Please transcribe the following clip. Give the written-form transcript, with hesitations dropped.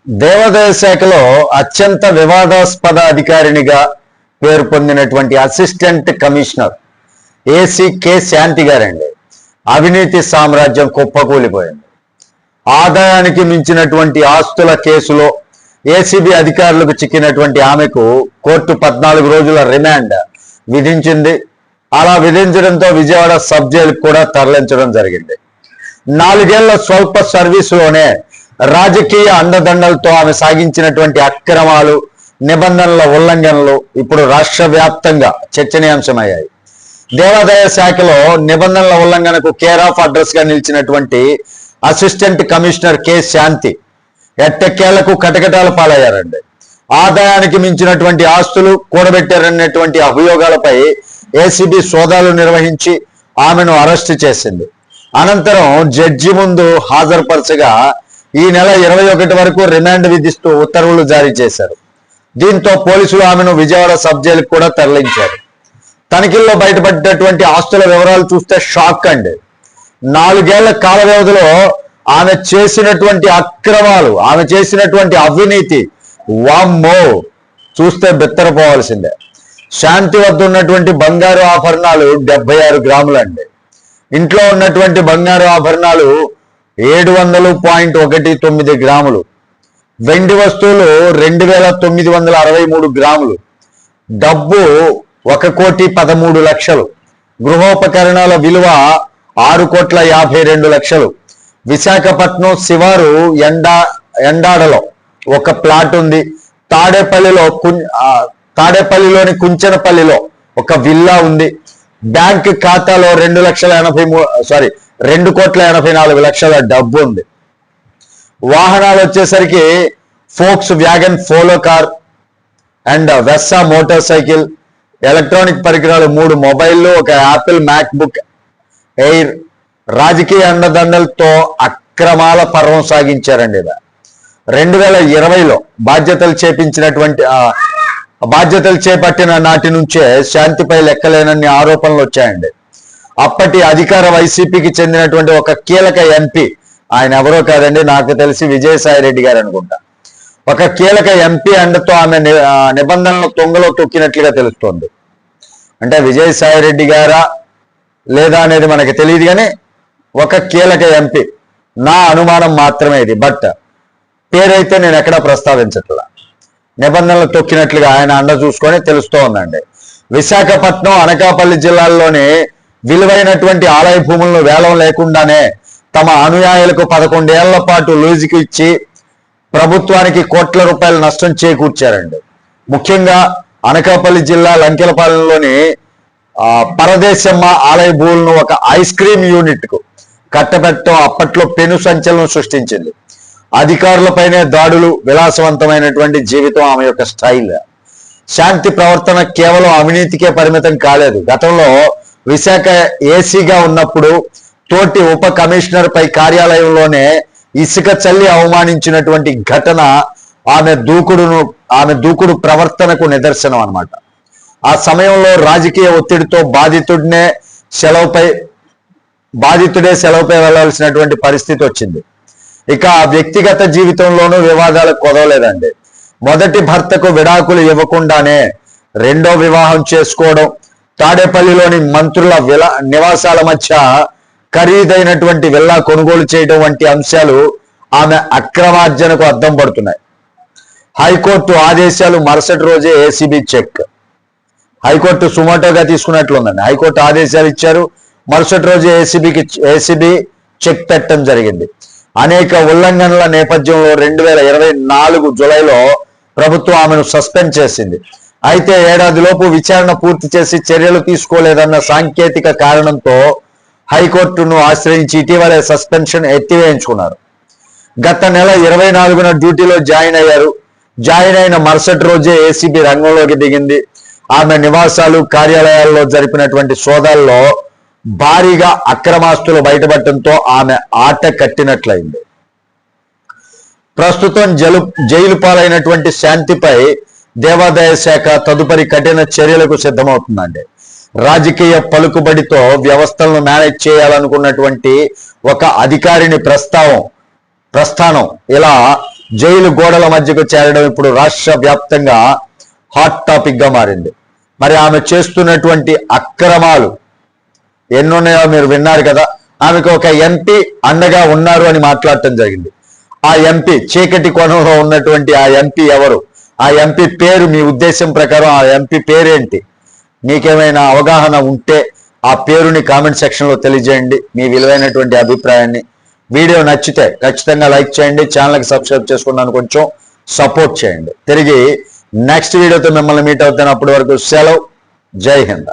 దేవాదాయ శాఖలో అత్యంత వివాదాస్పద అధికారినిగా పేరు పొందినటువంటి అసిస్టెంట్ కమిషనర్ ఏసీ కె శాంతి గారండి అవినీతి సామ్రాజ్యం కుప్పకూలిపోయింది. ఆదాయానికి మించినటువంటి ఆస్తుల కేసులో ఏసీబీ అధికారులకు చిక్కినటువంటి ఆమెకు కోర్టు 14 రోజుల రిమాండ్ విధించింది. అలా విధించడంతో విజయవాడ సబ్ జైలుకు కూడా తరలించడం జరిగింది. 4 ఏళ్ల స్వల్ప సర్వీసులోనే రాజకీయ అండదండలతో ఆమె సాగించినటువంటి అక్రమాలు, నిబంధనల ఉల్లంఘనలు ఇప్పుడు రాష్ట్ర వ్యాప్తంగా చర్చనీయాంశమయ్యాయి. దేవాదాయ శాఖలో నిబంధనల ఉల్లంఘనకు కేర్ ఆఫ్ అడ్రస్ గా నిలిచినటువంటి అసిస్టెంట్ కమిషనర్ కె శాంతి ఎట్టకేలకు కటకటాల పాలయ్యారండి. ఆదాయానికి మించినటువంటి ఆస్తులు కూడబెట్టారనేటువంటి అభియోగాలపై ఏసీబీ సోదాలు నిర్వహించి ఆమెను అరెస్టు చేసింది. అనంతరం జడ్జి ముందు హాజరుపరచగా ఈ నెల 21 వరకు రిమాండ్ విధిస్తూ ఉత్తర్వులు జారీ చేశారు. దీంతో పోలీసులు ఆమెను విజయవాడ సబ్ జైలుకు కూడా తరలించారు. తనిఖీల్లో బయటపడ్డటువంటి ఆస్తుల వివరాలు చూస్తే షాక్ అండి. 4 ఏళ్ల కాల వ్యవధిలో ఆమె చేసినటువంటి అక్రమాలు, ఆమె చేసినటువంటి అవినీతి వామ్మో చూస్తే బిత్తరపోవాల్సిందే. శాంతి వద్ద ఉన్నటువంటి బంగారు ఆభరణాలు 76 గ్రాములు అండి. ఇంట్లో ఉన్నటువంటి బంగారు ఆభరణాలు 700.19 గ్రాములు, వెండి వస్తువులు 2963 గ్రాములు, డబ్బు 1,13,00,000, గృహోపకరణాల విలువ 6,52,00,000. విశాఖపట్నం శివారు ఎండాడలో ఒక ప్లాట్ ఉంది. తాడేపల్లిలోని కుంచనపల్లిలో ఒక విల్లా ఉంది. బ్యాంక్ ఖాతాలో 2,84,00,000 డబ్బు ఉంది. వాహనాలు వచ్చేసరికి Volkswagen polo car and Vespa motorcycle, electronic పరికరాలు 3 మొబైల్లు, ఒక యాపిల్ మ్యాక్ బుక్ ఎయిర్. రాజకీయ అండదండలతో అక్రమాల పర్వం సాగించారండి. 2020లో బాధ్యతలు చేపట్టిన నాటి నుంచే శాంతిపై లెక్కలేనన్ని ఆరోపణలు వచ్చాయండి. అప్పటి అధికార వైసీపీకి చెందినటువంటి ఒక కీలక ఎంపీ, ఆయన ఎవరో కాదండి, నాకు తెలిసి విజయసాయి రెడ్డి గారు అనుకుంటా, ఒక కీలక ఎంపీ అండతో ఆమె నిబంధనలు తొంగలో తొక్కినట్లుగా తెలుస్తోంది. అంటే విజయసాయి రెడ్డి గారా లేదా అనేది మనకి తెలియదు, కానీ ఒక కీలక ఎంపీ, నా అనుమానం మాత్రమే ఇది. బట్ పేరైతే నేను ఎక్కడా ప్రస్తావించట్లా. నిబంధనలు తొక్కినట్లుగా ఆయన అండ చూసుకొని తెలుస్తూ ఉందండి. విశాఖపట్నం, అనకాపల్లి జిల్లాల్లోని విలువైనటువంటి ఆలయ భూములను వేలం లేకుండానే తమ అనుయాయులకు 11 ఏళ్ల పాటు లూజుకు ఇచ్చి ప్రభుత్వానికి కోట్ల రూపాయల నష్టం చేకూర్చారండి. ముఖ్యంగా అనకాపల్లి జిల్లా లంకెలపాలెంలోని పరదేశమ్మ ఆలయ భూములను ఒక ఐస్ క్రీమ్ యూనిట్ కు కట్టబెట్టడం అప్పట్లో పెను సంచలనం సృష్టించింది. అధికారులపైనే దాడులు, విలాసవంతమైనటువంటి జీవితం ఆమె యొక్క స్టైల్. శాంతి ప్రవర్తన కేవలం అవినీతికే పరిమితం కాలేదు. గతంలో విశాఖ ఏసీగా ఉన్నప్పుడు తోటి ఉప కమిషనర్ పై కార్యాలయంలోనే ఇసుక చల్లి అవమానించినటువంటి ఘటన ఆమె దూకుడు ప్రవర్తనకు నిదర్శనం అన్నమాట. ఆ సమయంలో రాజకీయ ఒత్తిడితో బాధితుడే సెలవుపై వెళ్లాల్సినటువంటి పరిస్థితి వచ్చింది. ఇక ఆ వ్యక్తిగత జీవితంలోనూ వివాదాలకు కొదవలేదండి. మొదటి భర్తకు విడాకులు ఇవ్వకుండానే 2వ వివాహం చేసుకోవడం, తాడేపల్లిలోని మంత్రుల నివాసాల మధ్య ఖరీదైనటువంటి విల్లా కొనుగోలు చేయడం వంటి అంశాలు ఆమె అక్రమార్జనకు అద్దం పడుతున్నాయి. హైకోర్టు ఆదేశాలు మరుసటి రోజే ఏసీబీ చెక్. హైకోర్టు సుమోటోగా తీసుకున్నట్లుందండి. హైకోర్టు ఆదేశాలు ఇచ్చారు, మరుసటి రోజే ఏసీబీ చెక్ పెట్టడం జరిగింది. అనేక ఉల్లంఘనల నేపథ్యంలో 2024 జూలైలో ప్రభుత్వం ఆమెను సస్పెండ్ చేసింది. అయితే ఏడాదిలోపు విచారణ పూర్తి చేసి చర్యలు తీసుకోలేదన్న సాంకేతిక కారణంతో హైకోర్టును ఆశ్రయించి ఇటీవలే సస్పెన్షన్ ఎత్తివేయించుకున్నారు. గత నెల 24న డ్యూటీలో జాయిన్ అయ్యారు. జాయిన్ అయిన మరుసటి రోజే ఏసీబీ రంగంలోకి దిగింది. ఆమె నివాసాలు, కార్యాలయాల్లో జరిపినటువంటి సోదాల్లో భారీగా అక్రమాస్తులు బయటపడటంతో ఆమె ఆట కట్టినట్లయింది. ప్రస్తుతం జైలు పాలైనటువంటి శాంతిపై దేవాదాయ శాఖ తదుపరి కఠిన చర్యలకు సిద్ధమవుతుందండి. రాజకీయ పలుకుబడితో వ్యవస్థలను మేనేజ్ చేయాలనుకున్నటువంటి ఒక అధికారిని ప్రస్థానం ఇలా జైలు గోడల మధ్యకు చేరడం ఇప్పుడు రాష్ట్ర వ్యాప్తంగా హాట్ టాపిక్ గా మారింది. మరి ఆమె చేస్తున్నటువంటి అక్రమాలు ఎన్నున్నాయో మీరు విన్నారు కదా. ఆమెకు ఒక ఎంపీ అండగా ఉన్నారు అని మాట్లాడటం జరిగింది. ఆ ఎంపీ చీకటి కోణంలో ఉన్నటువంటి ఆ ఎంపీ ఎవరు, ఆ ఎంపీ పేరు, మీ ఉద్దేశం ప్రకారం ఆ ఎంపీ పేరేంటి? మీకేమైనా అవగాహన ఉంటే ఆ పేరుని కామెంట్ సెక్షన్లో తెలియజేయండి మీ విలువైనటువంటి అభిప్రాయాన్ని. వీడియో నచ్చితే ఖచ్చితంగా లైక్ చేయండి, ఛానల్కి సబ్స్క్రైబ్ చేసుకున్నాను కొంచెం సపోర్ట్ చేయండి. తిరిగి నెక్స్ట్ వీడియోతో మిమ్మల్ని మీట్ అవుతాను. అప్పటి వరకు సెలవు. జై హింద్.